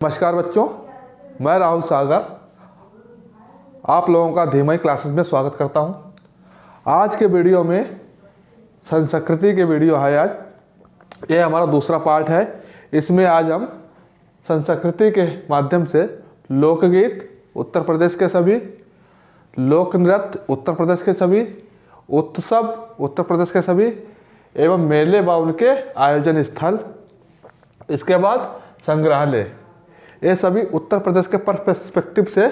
नमस्कार बच्चों, मैं राहुल सागर आप लोगों का धीमई क्लासेस में स्वागत करता हूं। आज के वीडियो में संस्कृति के वीडियो है। आज ये हमारा दूसरा पार्ट है। इसमें आज हम संस्कृति के माध्यम से लोकगीत उत्तर प्रदेश के सभी, लोक नृत्य उत्तर प्रदेश के सभी, उत्सव उत्तर प्रदेश के सभी एवं मेले व उनके आयोजन स्थल, इसके बाद संग्रहालय, ये सभी उत्तर प्रदेश के पर्सपेक्टिव से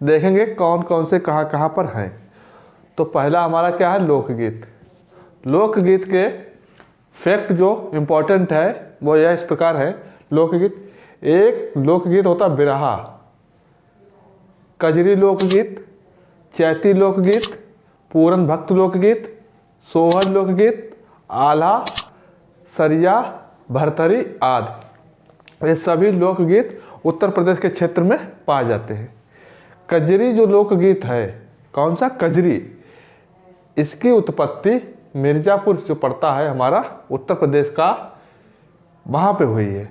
देखेंगे कौन कौन से कहाँ कहाँ पर हैं। तो पहला हमारा क्या है, लोकगीत। लोकगीत के फैक्ट जो इम्पोर्टेंट है वो यह इस प्रकार है। लोकगीत, एक लोकगीत होता है बिरहा, कजरी लोकगीत, चैती लोकगीत, पूरन भक्त लोकगीत, सोहर लोकगीत, आल्हा, सरिया, भरथरी आदि। ये सभी लोकगीत उत्तर प्रदेश के क्षेत्र में पाए जाते हैं। कजरी जो लोकगीत है, कौन सा कजरी, इसकी उत्पत्ति मिर्ज़ापुर जो पड़ता है हमारा उत्तर प्रदेश का, वहाँ पे हुई है।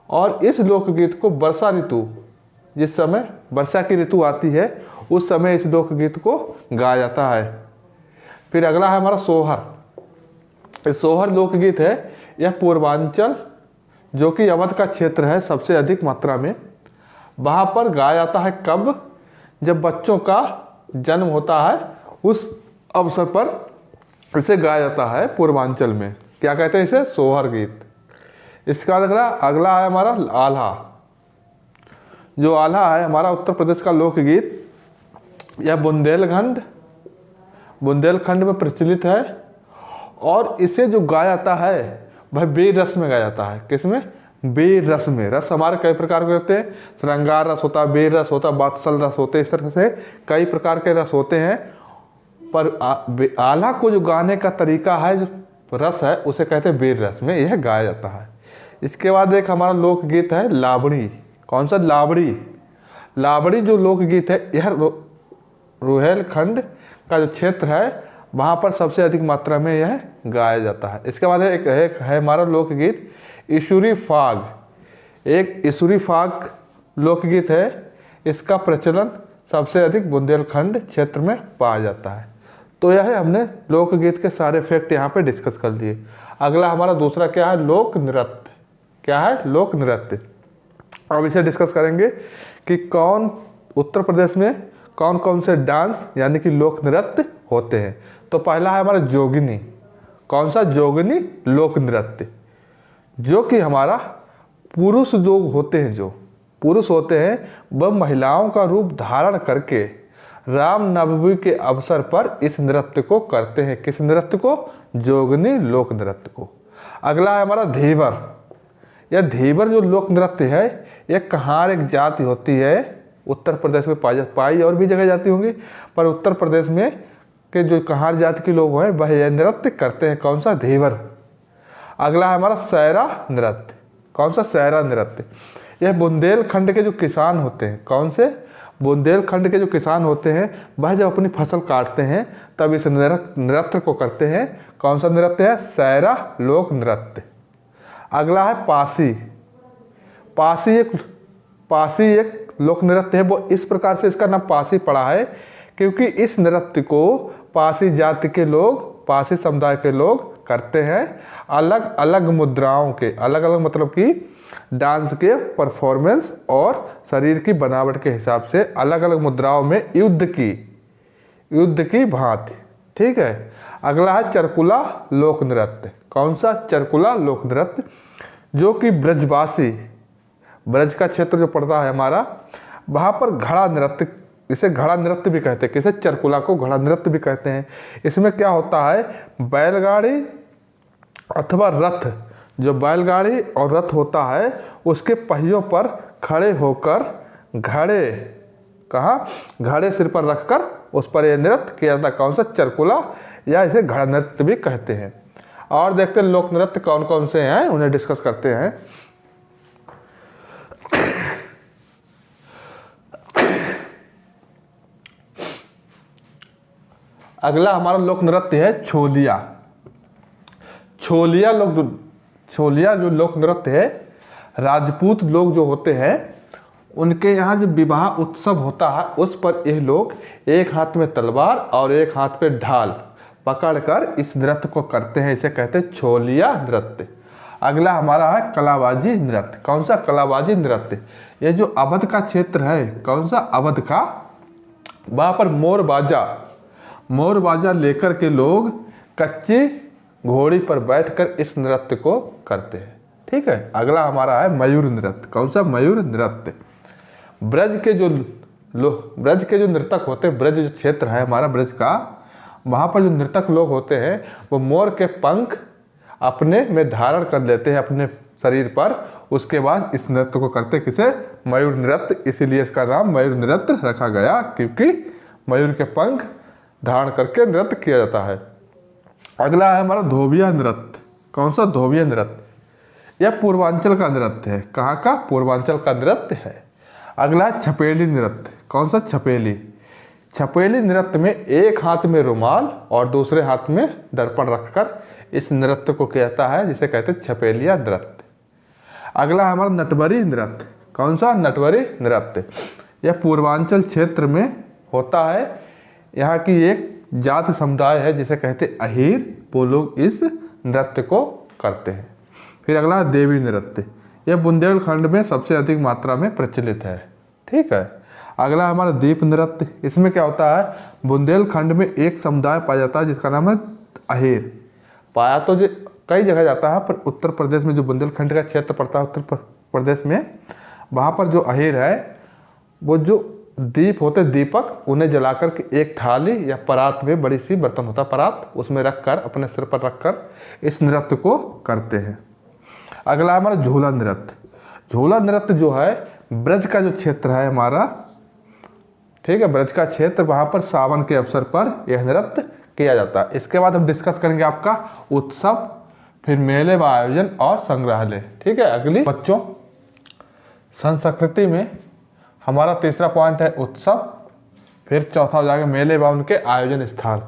और इस लोकगीत को वर्षा ऋतु, जिस समय वर्षा की ऋतु आती है उस समय इस लोकगीत को गाया जाता है। फिर अगला है हमारा सोहर। सोहर लोकगीत है, यह पूर्वांचल जो कि अवध का क्षेत्र है सबसे अधिक मात्रा में, वहाँ पर गाया जाता है। कब? जब बच्चों का जन्म होता है उस अवसर पर इसे गाया जाता है पूर्वांचल में। क्या कहते हैं इसे? सोहर गीत। इसका अगला है हमारा आल्हा। जो आल्हा है हमारा उत्तर प्रदेश का लोकगीत, यह बुंदेलखंड में प्रचलित है। और इसे जो गाया जाता है वह बेर रस में गाया जाता है। किसमें? बेर रस में। रस हमारे कई प्रकार के होते हैं, श्रृंगार रस होता है, बेर रस होता है, बात्सल रस होते हैं, इस तरह से कई प्रकार के रस होते हैं। पर आल्हा को जो गाने का तरीका है, जो रस है, उसे कहते हैं बेर रस में, यह गाया जाता है। इसके बाद एक हमारा लोकगीत है लावड़ी। कौन सा? लावड़ी। लावड़ी जो लोकगीत है, यह रुहेलखंड का जो क्षेत्र है वहाँ पर सबसे अधिक मात्रा में यह गाया जाता है। इसके बाद एक है हमारा लोकगीत ईशुरी फाग। एक ईशुरी फाग लोकगीत है, इसका प्रचलन सबसे अधिक बुंदेलखंड क्षेत्र में पाया जाता है। तो यह है, हमने लोकगीत के सारे फैक्ट यहाँ पे डिस्कस कर लिए। अगला हमारा दूसरा क्या है, लोक नृत्य। क्या है? लोक नृत्य। अब इसे डिस्कस करेंगे कि कौन उत्तर प्रदेश में कौन कौन से डांस यानी कि लोक नृत्य होते हैं। तो पहला है हमारा जोगिनी। कौन सा? जोगिनी लोक नृत्य, जो कि हमारा पुरुष लोग होते हैं, जो पुरुष होते हैं वह महिलाओं का रूप धारण करके रामनवमी के अवसर पर इस नृत्य को करते हैं। किस नृत्य को? जोगिनी लोक नृत्य को। अगला है हमारा धीवर। यह धीवर जो लोक नृत्य है, यह कहार एक जाति होती है, उत्तर प्रदेश में पाई और भी जगह जाती होंगी, पर उत्तर प्रदेश में के जो कहार जाति के लोग हैं वह यह नृत्य करते हैं। कौन सा? धीवर। अगला है हमारा सैरा नृत्य। कौन सा? सैरा नृत्य। यह बुंदेलखंड के जो किसान होते हैं, कौन से? बुंदेलखंड के जो किसान होते हैं वह जब अपनी फसल काटते हैं तब इस नृत्य को करते हैं। कौन सा नृत्य है? सैरा लोक नृत्य। अगला है पासी। पासी एक लोक नृत्य है। वो इस प्रकार से इसका नाम पासी पड़ा है क्योंकि इस नृत्य को पासी जाति के लोग, पासी समुदाय के लोग करते हैं। अलग अलग मुद्राओं के, अलग अलग मतलब कि डांस के परफॉर्मेंस और शरीर की बनावट के हिसाब से अलग अलग मुद्राओं में युद्ध की भांति। ठीक है। अगला है चरकुला लोक नृत्य। कौन सा? चरकुला लोक नृत्य, जो कि ब्रजवासी, ब्रज का क्षेत्र जो पड़ता है हमारा, वहाँ पर घड़ा नृत्य, इसे घड़ा नृत्य भी कहते हैं। किसे? चरकुला को घड़ा नृत्य भी कहते हैं। इसमें क्या होता है, बैलगाड़ी अथवा रथ, जो बैलगाड़ी और रथ होता है उसके पहियों पर खड़े होकर घड़े, कहाँ? घड़े सिर पर रखकर उस पर यह नृत्य किया जाता है। कौन सा? चरकुला, या इसे घड़ा नृत्य भी कहते हैं। और देखते हैं लोक नृत्य कौन कौन से हैं, उन्हें डिस्कस करते हैं। अगला हमारा लोक नृत्य है छोलिया। छोलिया जो लोक नृत्य है, राजपूत लोग जो होते हैं उनके यहाँ जो विवाह उत्सव होता है उस पर ये लोग एक हाथ में तलवार और एक हाथ पे ढाल पकड़कर इस नृत्य को करते हैं, इसे कहते हैं छोलिया नृत्य। अगला हमारा है कलाबाजी नृत्य। कौन सा? कलाबाजी नृत्य। ये जो अवध का क्षेत्र है, कौन सा? अवध का, वहाँ पर मोर बाजा लेकर के लोग कच्ची घोड़ी पर बैठकर इस नृत्य को करते हैं। ठीक है। अगला हमारा है मयूर नृत्य। कौन सा? मयूर नृत्य। ब्रज के जो नर्तक होते हैं, ब्रज जो क्षेत्र है हमारा ब्रज का, वहाँ पर जो नर्तक लोग होते हैं वो मोर के पंख अपने में धारण कर लेते हैं अपने शरीर पर। उसके बाद इस नृत्य को करते किसे? मयूर नृत्य। इसीलिए इसका नाम मयूर नृत्य रखा गया, क्योंकि मयूर के पंख धारण करके नृत्य किया जाता है। अगला है हमारा धोबिया नृत्य। कौन सा? धोबिया नृत्य। यह पूर्वांचल का नृत्य है। कहाँ का? पूर्वांचल का नृत्य है। अगला छपेली नृत्य। कौन सा? छपेली। छपेली नृत्य में एक हाथ में रुमाल और दूसरे हाथ में दर्पण रखकर इस नृत्य को किया जाता है, जिसे कहते हैं छपेलिया नृत्य। अगला हमारा नटवरी नृत्य। कौन सा? नटवरी नृत्य। यह पूर्वांचल क्षेत्र में होता है। यहाँ की एक जाति समुदाय है जिसे कहते हैं अहीर, वो लोग इस नृत्य को करते हैं। फिर अगला देवी नृत्य। यह बुंदेलखंड में सबसे अधिक मात्रा में प्रचलित है। ठीक है। अगला हमारा दीप नृत्य। इसमें क्या होता है? बुंदेलखंड में एक समुदाय पाया जाता है जिसका नाम है अहीर। पाया तो कई जगह जाता है, पर उत्तर प्रदेश में जो बुंदेलखंड का क्षेत्र पड़ता है उत्तर प्रदेश में, वहाँ पर जो अहीर है वो जो दीप होते दीपक, उन्हें जलाकर के एक थाली या परात में, बड़ी सी बर्तन होता है परात, उसमें रखकर अपने सिर पर रखकर इस नृत्य को करते हैं। अगला हमारा झूला नृत्य। झूला नृत्य जो है ब्रज का जो क्षेत्र है हमारा, ठीक है, ब्रज का क्षेत्र, वहाँ पर सावन के अवसर पर यह नृत्य किया जाता है। इसके बाद हम डिस्कस करेंगे आपका उत्सव, फिर मेले व आयोजन और संग्रहालय। ठीक है। अगली बच्चों, संस्कृति में हमारा तीसरा पॉइंट है उत्सव, फिर चौथा हो जाएगा मेले व उनके आयोजन स्थल।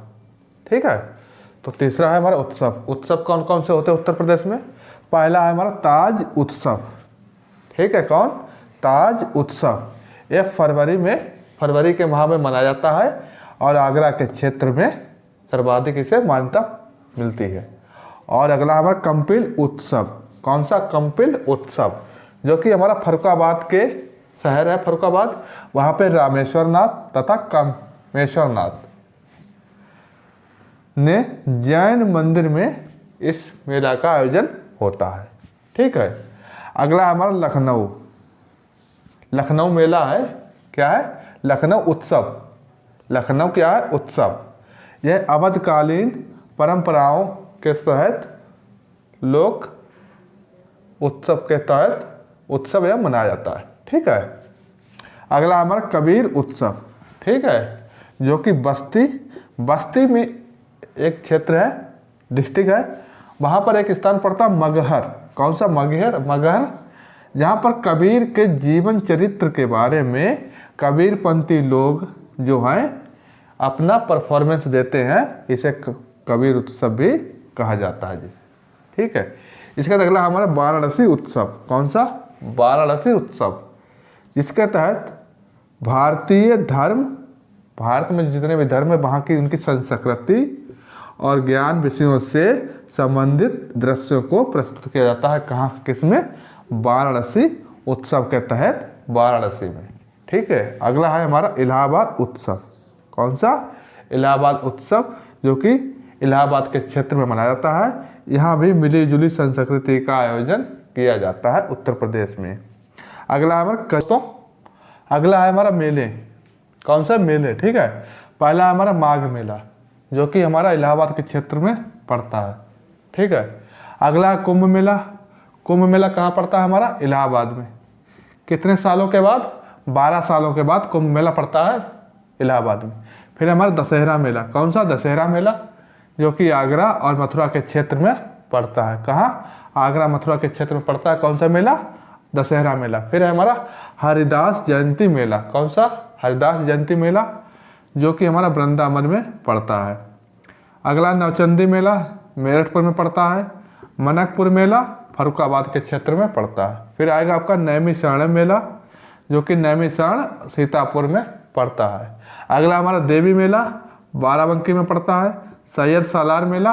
ठीक है। तो तीसरा है हमारा उत्सव। उत्सव कौन कौन से होते हैं उत्तर प्रदेश में? पहला है हमारा ताज उत्सव। ठीक है। कौन? ताज उत्सव। यह फरवरी के माह में मनाया जाता है और आगरा के क्षेत्र में सर्वाधिक इसे मान्यता मिलती है। और अगला हमारा कंपिल उत्सव। कौन सा? कंपिल उत्सव, जो कि हमारा फर्रुखाबाद के शहर है फर्रुखाबाद, वहाँ पे रामेश्वर नाथ तथा कामेश्वर नाथ ने जैन मंदिर में इस मेला का आयोजन होता है। ठीक है। अगला हमारा लखनऊ मेला है। क्या है? लखनऊ उत्सव। लखनऊ क्या है? उत्सव। यह अवधकालीन परंपराओं के तहत लोक उत्सव के तहत उत्सव यह मनाया जाता है। ठीक है। अगला हमारा कबीर उत्सव। ठीक है। जो कि बस्ती में एक क्षेत्र है, डिस्ट्रिक्ट है, वहाँ पर एक स्थान पड़ता है मगहर। कौन सा? मगहर, जहाँ पर कबीर के जीवन चरित्र के बारे में कबीरपंथी लोग जो हैं अपना परफॉर्मेंस देते हैं। इसे कबीर उत्सव भी कहा जाता है जिसे। ठीक है। इसका अगला हमारा वाराणसी उत्सव। कौन सा? वाराणसी उत्सव, जिसके तहत भारत में जितने भी धर्म है वहाँ की उनकी संस्कृति और ज्ञान विषयों से संबंधित दृश्यों को प्रस्तुत किया जाता है। कहाँ? किसमें? वाराणसी उत्सव के तहत, वाराणसी में। ठीक है। अगला है हमारा इलाहाबाद उत्सव। कौन सा? इलाहाबाद उत्सव, जो कि इलाहाबाद के क्षेत्र में मनाया जाता है। यहाँ भी मिली जुली संस्कृति का आयोजन किया जाता है उत्तर प्रदेश में। अगला है हमारा मेले। कौन सा? मेले। ठीक है। पहला है हमारा माघ मेला, जो कि हमारा इलाहाबाद के क्षेत्र में पड़ता है। ठीक है। अगला है कुंभ मेला। कुंभ मेला कहाँ पड़ता है? हमारा इलाहाबाद में। कितने सालों के बाद? 12 सालों के बाद कुंभ मेला पड़ता है इलाहाबाद में। फिर हमारा दशहरा मेला। कौन सा? दशहरा मेला, जो कि आगरा और मथुरा के क्षेत्र में पड़ता है। कहाँ? आगरा मथुरा के क्षेत्र में पड़ता है। कौन सा मेला? दशहरा मेला। फिर है हमारा हरिदास जयंती मेला। कौन सा? हरिदास जयंती मेला, जो कि हमारा वृंदावन में पड़ता है। अगला नवचंदी मेला मेरठपुर में पड़ता है। मनकपुर मेला फर्रुखाबाद के क्षेत्र में पड़ता है। फिर आएगा आपका नैमिषारण्य मेला, जो कि नैमिषारण सीतापुर में पड़ता है। अगला हमारा देवी मेला बाराबंकी में पड़ता है। सैयद सालार मेला